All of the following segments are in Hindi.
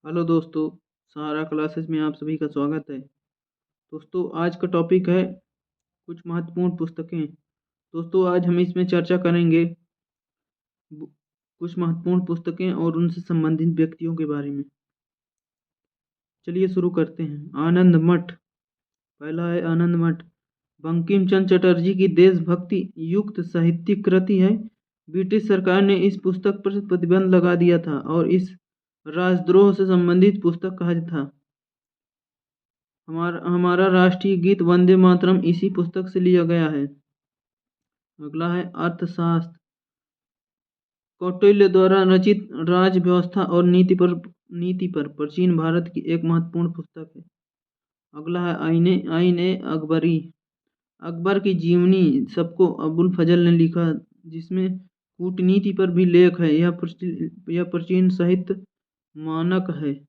हेलो दोस्तों, सहारा क्लासेस में आप सभी का स्वागत है। दोस्तों, आज का टॉपिक है कुछ महत्वपूर्ण पुस्तकें। दोस्तों, आज हम इसमें चर्चा करेंगे बु- कुछ महत्वपूर्ण पुस्तकें और उनसे संबंधित व्यक्तियों के बारे में। चलिए शुरू करते हैं। आनंद मठ। पहला है आनंद मठ। बंकिम चंद्र चटर्जी की देशभक्ति युक्त साहित्यिक कृति है। ब्रिटिश सरकार ने इस पुस्तक पर प्रतिबंध लगा दिया था और इस राजद्रोह से संबंधित पुस्तक कहा था। हमारा हमारा राष्ट्रीय गीत वंदे मातरम इसी पुस्तक से लिया गया है। अगला है अर्थशास्त्र। कौटिल्य द्वारा रचित राज व्यवस्था और नीति पर प्राचीन भारत की एक महत्वपूर्ण पुस्तक है। अगला है आईने अकबरी। अकबर की जीवनी सबको अबुल फजल ने लिखा, जिसमें कूटनीति पर भी लेख है। यह प्राचीन साहित्य मानक है।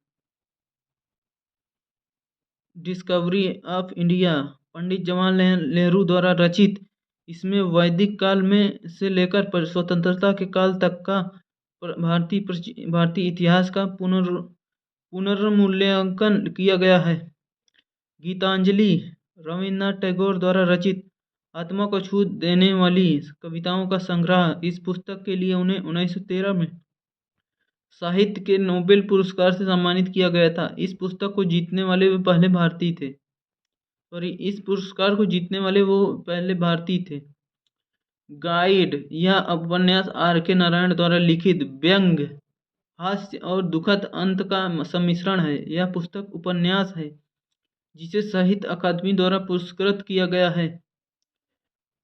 Discovery of India Pandit Jawaharlal Nehru द्वारा रचित। इसमें वैदिक काल में से लेकर स्वतंत्रता के काल तक का भारतीय इतिहास का पुनर्मूल्यांकन किया गया है। गीतांजलि रविन्द्रनाथ टैगोर द्वारा रचित आत्मा को छू देने वाली कविताओं का संग्रह। इस पुस्तक के लिए उन्हें 1913 में साहित्य के नोबेल पुरस्कार से सम्मानित किया गया था। इस पुस्तक को जीतने वाले वे पहले भारतीय थे। इस पुरस्कार को जीतने वाले वो पहले भारतीय थे। गाइड यह उपन्यास आर के नारायण द्वारा लिखित व्यंग्य, हास्य और दुखद अंत का सम्मिश्रण है। यह पुस्तक उपन्यास है जिसे साहित्य अकादमी द्वारा पुरस्कृत किया गया है।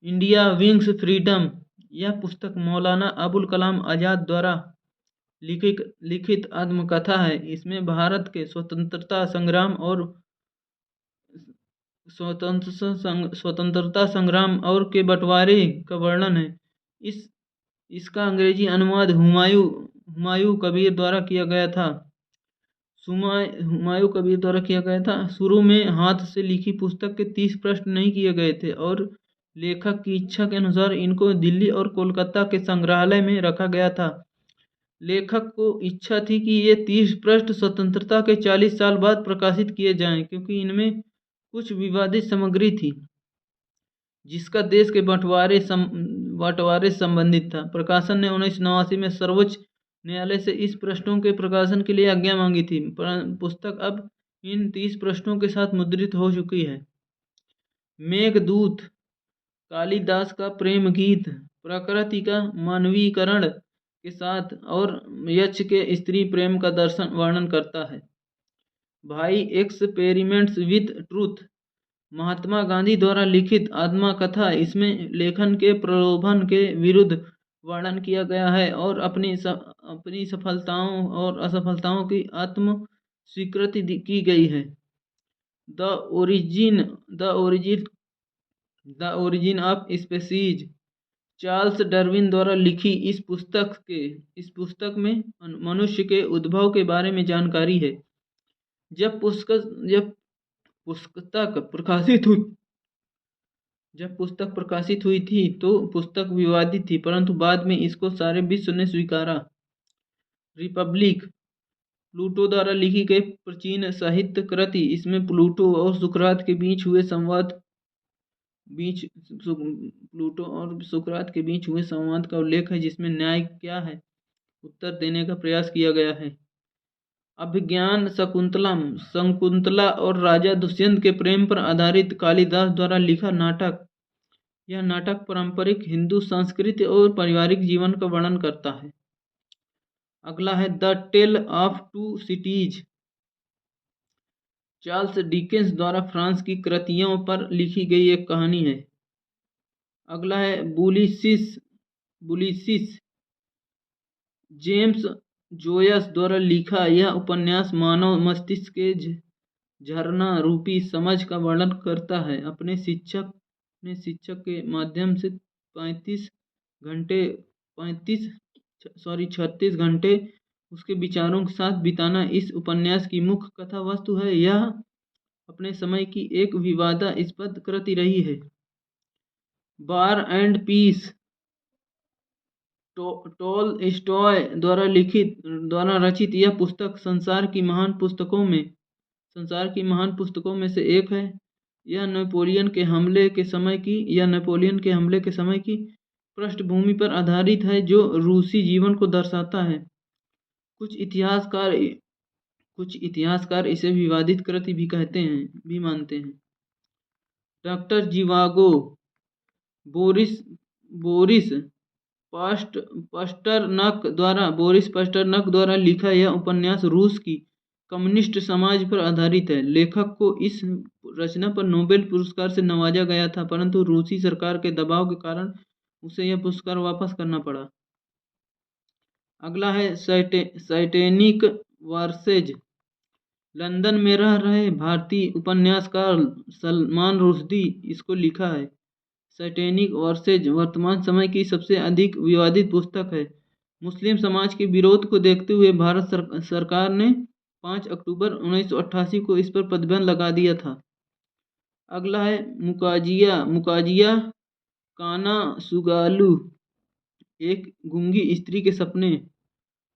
इंडिया विंग्स फ्रीडम यह पुस्तक मौलाना अबुल कलाम आजाद द्वारा लिखित आत्मकथा है। इसमें भारत के स्वतंत्रता संग्राम और स्वतंत्रता संग्राम और के बंटवारे का वर्णन है। इस इसका अंग्रेजी अनुवाद हुमायूं कबीर द्वारा किया गया था। शुरू में हाथ से लिखी पुस्तक के 30 प्रश्न नहीं किए गए थे और लेखक की इच्छा के अनुसार इनको दिल्ली और कोलकाता के संग्रहालय में रखा गया था। लेखक को इच्छा थी कि ये 30 पृष्ठ स्वतंत्रता के 40 साल बाद प्रकाशित किए जाएं, क्योंकि इनमें कुछ विवादित सामग्री थी जिसका देश के बंटवारे संबंधित था। प्रकाशन ने 1989 में सर्वोच्च न्यायालय से इस प्रश्नों के प्रकाशन के लिए आज्ञा मांगी थी। पुस्तक अब इन 30 प्रश्नों के साथ मुद्रित हो चुकी है। मेघदूत कालिदास का प्रेम गीत प्रकृति का मानवीकरण के साथ और यक्ष के स्त्री प्रेम का वर्णन करता है। भाई experiments with truth Mahatma Gandhi द्वारा लिखित आत्मकथा। इसमें लेखन के प्रलोभन के विरुद्ध वर्णन किया गया है और अपनी सफलताओं और असफलताओं की आत्म स्वीकृति की गई है। The origin of species Charles Darwin द्वारा लिखी इस पुस्तक में मनुष्य के उद्भव के बारे में जानकारी है। जब पुस्तक प्रकाशित हुई थी तो पुस्तक विवादित थी, परंतु बाद में इसको सारे विश्व ने स्वीकारा। रिपब्लिक प्लूटो द्वारा लिखी गई प्राचीन साहित्य कृति। इसमें प्लूटो और सुकरात के बीच हुए संवाद का उल्लेख है, जिसमें न्याय क्या है उत्तर देने का प्रयास किया गया है। अभिज्ञान शकुंतला और राजा दुष्यंत के प्रेम पर आधारित कालिदास द्वारा लिखा नाटक। यह नाटक पारंपरिक हिंदू संस्कृति और पारिवारिक जीवन का वर्णन करता है। अगला है the tale of two cities Charles Dickens द्वारा फ्रांस की कृतियों पर लिखी गई एक कहानी है। अगला है बुलिसिस जेम्स जोयस द्वारा लिखा। यह उपन्यास मानव मस्तिष्क के झरना रूपी समझ का वर्णन करता है। अपने शिक्षक के माध्यम से 36 घंटे उसके विचारों के साथ बिताना इस उपन्यास की मुख्य कथा वस्तु है। यह अपने समय की एक विवादास्पद कृति रही है। वार एंड पीस टॉलस्टॉय द्वारा रचित यह पुस्तक संसार की महान पुस्तकों में से एक है। यह नेपोलियन के हमले के समय की पृष्ठभूमि पर आधारित है, जो रूसी जीवन को दर्शाता है। कुछ इतिहासकार इसे विवादित कृति भी मानते हैं। डॉक्टर जीवागो बोरिस पास्टरनक द्वारा लिखा यह उपन्यास रूस की कम्युनिस्ट समाज पर आधारित है। लेखक को इस रचना पर नोबेल पुरस्कार से नवाजा गया था, परंतु रूसी सरकार के दबाव के कारण उसे यह पुरस्कार वापस करना पड़ा। अगला है सैटेनिक वर्सेज। लंदन में रह रहे भारतीय उपन्यासकार सलमान रुश्दी इसको लिखा है। सैटेनिक वर्सेज वर्तमान समय की सबसे अधिक विवादित पुस्तक है। मुस्लिम समाज के विरोध को देखते हुए भारत सरकार ने 5 अक्टूबर 1988 को इस पर प्रतिबंध लगा दिया था। अगला है मुकाजिया कानासुगालू, एक गूंगी स्त्री के सपने।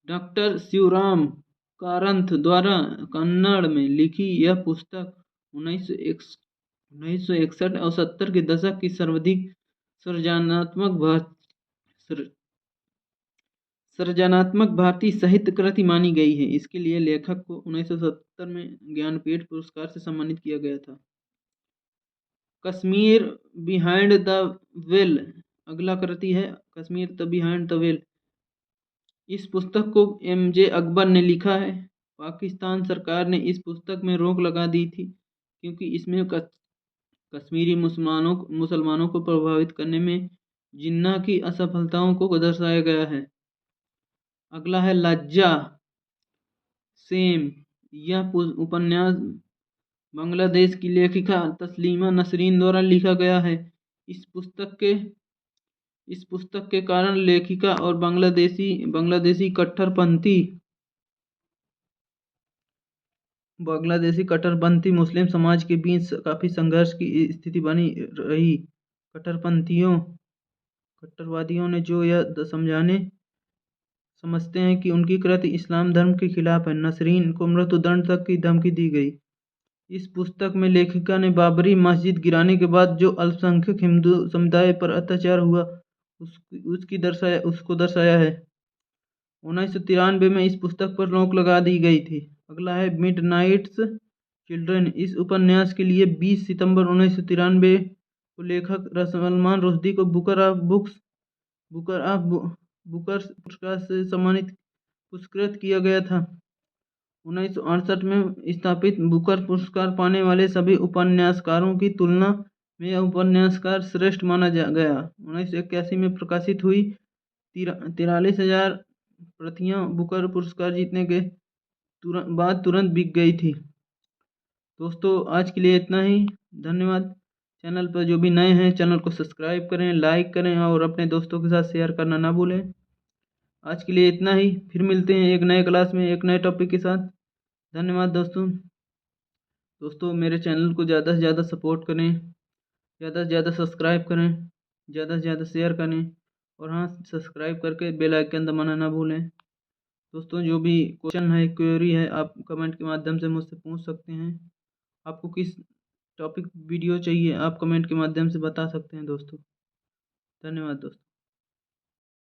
डॉक्टर शिवराम कारंथ द्वारा कन्नड़ में लिखी यह पुस्तक 1961 और 70 के दशक की सर्वाधिक सृजनात्मक भारतीय साहित्य कृति मानी गई है। इसके लिए लेखक को 1970 में ज्ञानपीठ पुरस्कार से सम्मानित किया गया था। कश्मीर बिहाइंड द वेल अगला कृति है, कश्मीर बिहाइंड द वेल। इस पुस्तक को MJ अकबर ने लिखा है। पाकिस्तान सरकार ने इस पुस्तक में रोक लगा दी थी, क्योंकि इसमें कश्मीरी मुसलमानों को प्रभावित करने में जिन्ना की असफलताओं को दर्शाया गया है। अगला है लज्जा सेम। यह उपन्यास बांग्लादेश की लेखिका तस्लीमा नसरीन द्वारा लिखा गया है। इस पुस्तक के कारण लेखिका और बांग्लादेशी कट्टरपंथी मुस्लिम समाज के बीच काफ़ी संघर्ष की स्थिति बनी रही। कट्टरवादियों ने जो यह समझते हैं कि उनकी कृति इस्लाम धर्म के खिलाफ है। नसरीन को मृत्युदंड तक की धमकी दी गई। इस पुस्तक में लेखिका ने बाबरी मस्जिद गिराने के बाद जो अल्पसंख्यक हिंदू समुदाय पर अत्याचार हुआ उसको दर्शाया है। 1993 में इस पुस्तक पर रोक लगा दी गई थी। अगला है मिडनाइट्स चिल्ड्रन। इस उपन्यास के लिए 20 सितंबर 1993 को लेखक सलमान रुश्दी को बुकर्स पुरस्कार से पुरस्कृत किया गया था। 1968 में स्थापित बुकर पुरस्कार पाने वाले सभी उपन्यासकारों की तुलना में यह उपन्यासकार श्रेष्ठ माना गया। 1981 में प्रकाशित हुई 43,000 प्रतियां बुकर पुरस्कार जीतने के बाद तुरंत बिक गई थी। दोस्तों आज के लिए इतना ही, धन्यवाद। चैनल पर जो भी नए हैं चैनल को सब्सक्राइब करें, लाइक करें और अपने दोस्तों के साथ शेयर करना ना भूलें। आज के लिए इतना ही, फिर मिलते हैं एक नए क्लास में एक नए टॉपिक के साथ। धन्यवाद दोस्तों मेरे चैनल को ज़्यादा से ज़्यादा सपोर्ट करें, ज़्यादा से ज़्यादा सब्सक्राइब करें, ज़्यादा से ज़्यादा शेयर करें और हाँ सब्सक्राइब करके बेल आइकन दबाना ना भूलें। दोस्तों जो भी क्वेश्चन है, क्वेरी है, आप कमेंट के माध्यम से मुझसे पूछ सकते हैं। आपको किस टॉपिक वीडियो चाहिए आप कमेंट के माध्यम से बता सकते हैं दोस्तों। धन्यवाद दोस्तों।